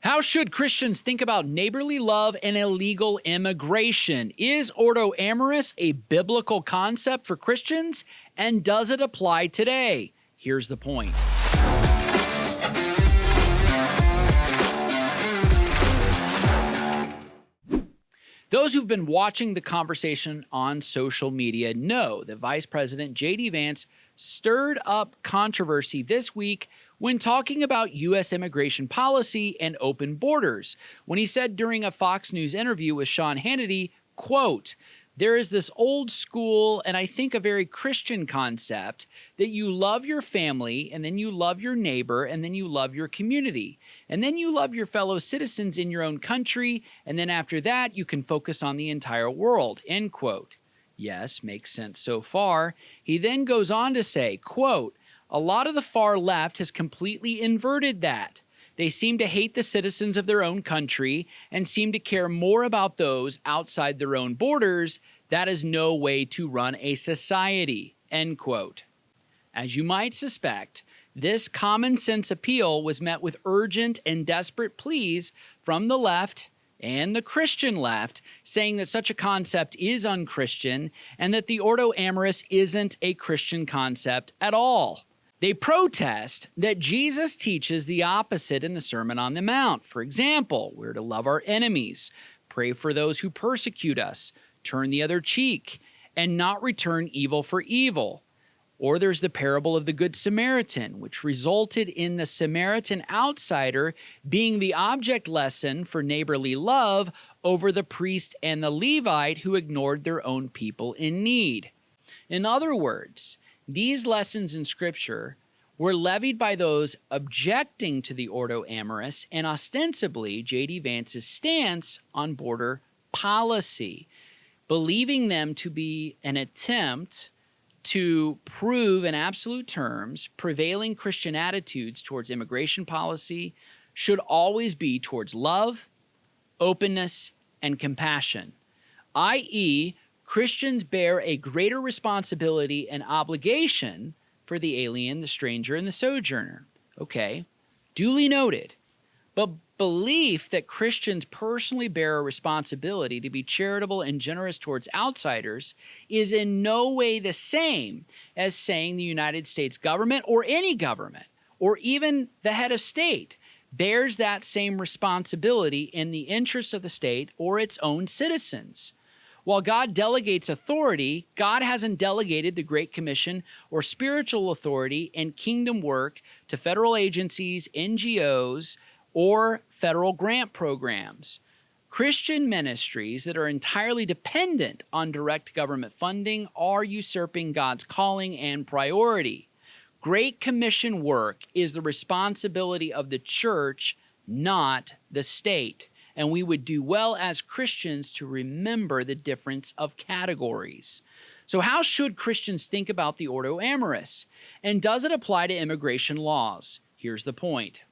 How should Christians think about neighborly love and illegal immigration? Is ordo amoris a biblical concept for Christians, and does it apply today? Here's the point. Those who've been watching the conversation on social media know that Vice President J.D. Vance stirred up controversy this week when talking about U.S. immigration policy and open borders, when he said during a Fox News interview with Sean Hannity, quote, "There is this old school and I think a very Christian concept that you love your family and then you love your neighbor and then you love your community and then you love your fellow citizens in your own country and then after that you can focus on the entire world," end quote. Yes, makes sense so far. He then goes on to say, quote, "A lot of the far left has completely inverted that. They seem to hate the citizens of their own country and seem to care more about those outside their own borders. That is no way to run a society," end quote. As you might suspect, this common sense appeal was met with urgent and desperate pleas from the left and the Christian left, saying that such a concept is unchristian and that the ordo amoris isn't a Christian concept at all. They protest that Jesus teaches the opposite in the Sermon on the Mount. For example, we're to love our enemies, pray for those who persecute us, turn the other cheek, and not return evil for evil. Or there's the parable of the Good Samaritan, which resulted in the Samaritan outsider being the object lesson for neighborly love over the priest and the Levite who ignored their own people in need. In other words, these lessons in Scripture were levied by those objecting to the ordo amoris and ostensibly J.D. Vance's stance on border policy, believing them to be an attempt to prove in absolute terms prevailing Christian attitudes towards immigration policy should always be towards love, openness, and compassion, i.e., Christians bear a greater responsibility and obligation for the alien, the stranger, and the sojourner. Okay, duly noted. But belief that Christians personally bear a responsibility to be charitable and generous towards outsiders is in no way the same as saying the United States government or any government or even the head of state bears that same responsibility in the interest of the state or its own citizens. While God delegates authority, God hasn't delegated the Great Commission or spiritual authority and kingdom work to federal agencies, NGOs, or federal grant programs. Christian ministries that are entirely dependent on direct government funding are usurping God's calling and priority. Great Commission work is the responsibility of the church, not the state. And we would do well as Christians to remember the difference of categories. So how should Christians think about the ordo amoris? And does it apply to immigration laws? Here's the point.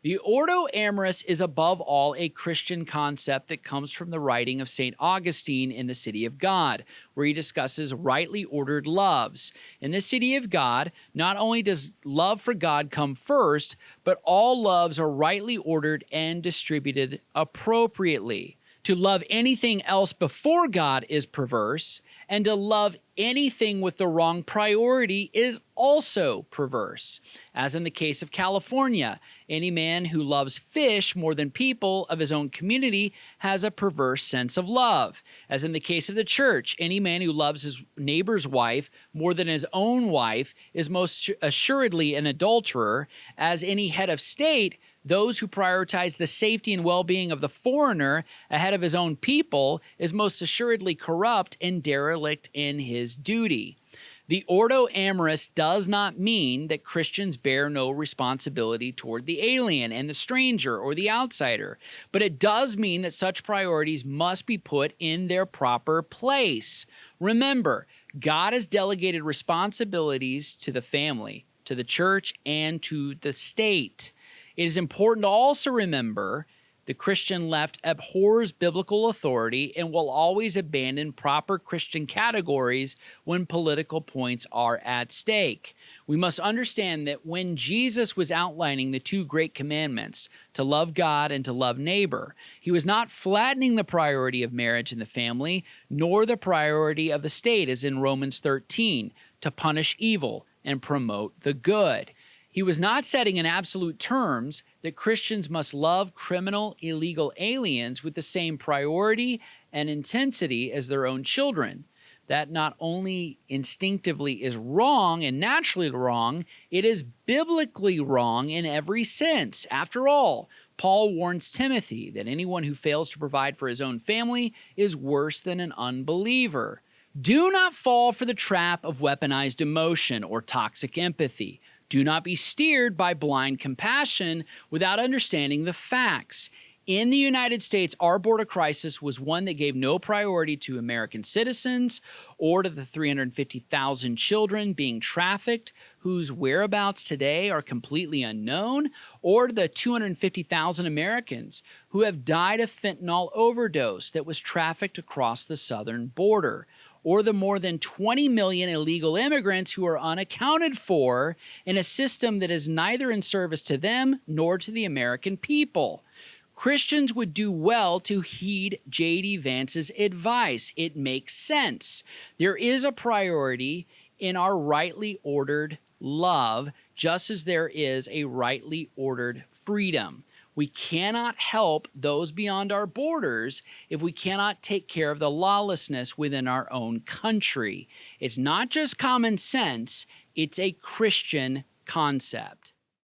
The ordo amoris is above all a Christian concept that comes from the writing of St. Augustine in the City of God, where he discusses rightly ordered loves. In the City of God, not only does love for God come first, but all loves are rightly ordered and distributed appropriately. To love anything else before God is perverse, and to love anything with the wrong priority is also perverse. As in the case of California, any man who loves fish more than people of his own community has a perverse sense of love. As in the case of the church, any man who loves his neighbor's wife more than his own wife is most assuredly an adulterer. As any head of state, those who prioritize the safety and well-being of the foreigner ahead of his own people is most assuredly corrupt and derelict in his duty. The ordo amoris does not mean that Christians bear no responsibility toward the alien and the stranger or the outsider, but it does mean that such priorities must be put in their proper place. Remember, God has delegated responsibilities to the family, to the church, and to the state. It is important to also remember The Christian left abhors biblical authority and will always abandon proper Christian categories when political points are at stake. We must understand that when Jesus was outlining the two great commandments, to love God and to love neighbor, he was not flattening the priority of marriage and the family, nor the priority of the state, as in Romans 13, to punish evil and promote the good. He was not setting in absolute terms that Christians must love criminal, illegal aliens with the same priority and intensity as their own children. That not only instinctively is wrong and naturally wrong, it is biblically wrong in every sense. After all, Paul warns Timothy that anyone who fails to provide for his own family is worse than an unbeliever. Do not fall for the trap of weaponized emotion or toxic empathy. Do not be steered by blind compassion without understanding the facts. In the United States, our border crisis was one that gave no priority to American citizens or to the 350,000 children being trafficked whose whereabouts today are completely unknown, or to the 250,000 Americans who have died of fentanyl overdose that was trafficked across the southern border, or the more than 20 million illegal immigrants who are unaccounted for in a system that is neither in service to them nor to the American people. Christians would do well to heed J.D. Vance's advice. It makes sense. There is a priority in our rightly ordered love, just as there is a rightly ordered freedom. We cannot help those beyond our borders if we cannot take care of the lawlessness within our own country. It's not just common sense, it's a Christian concept.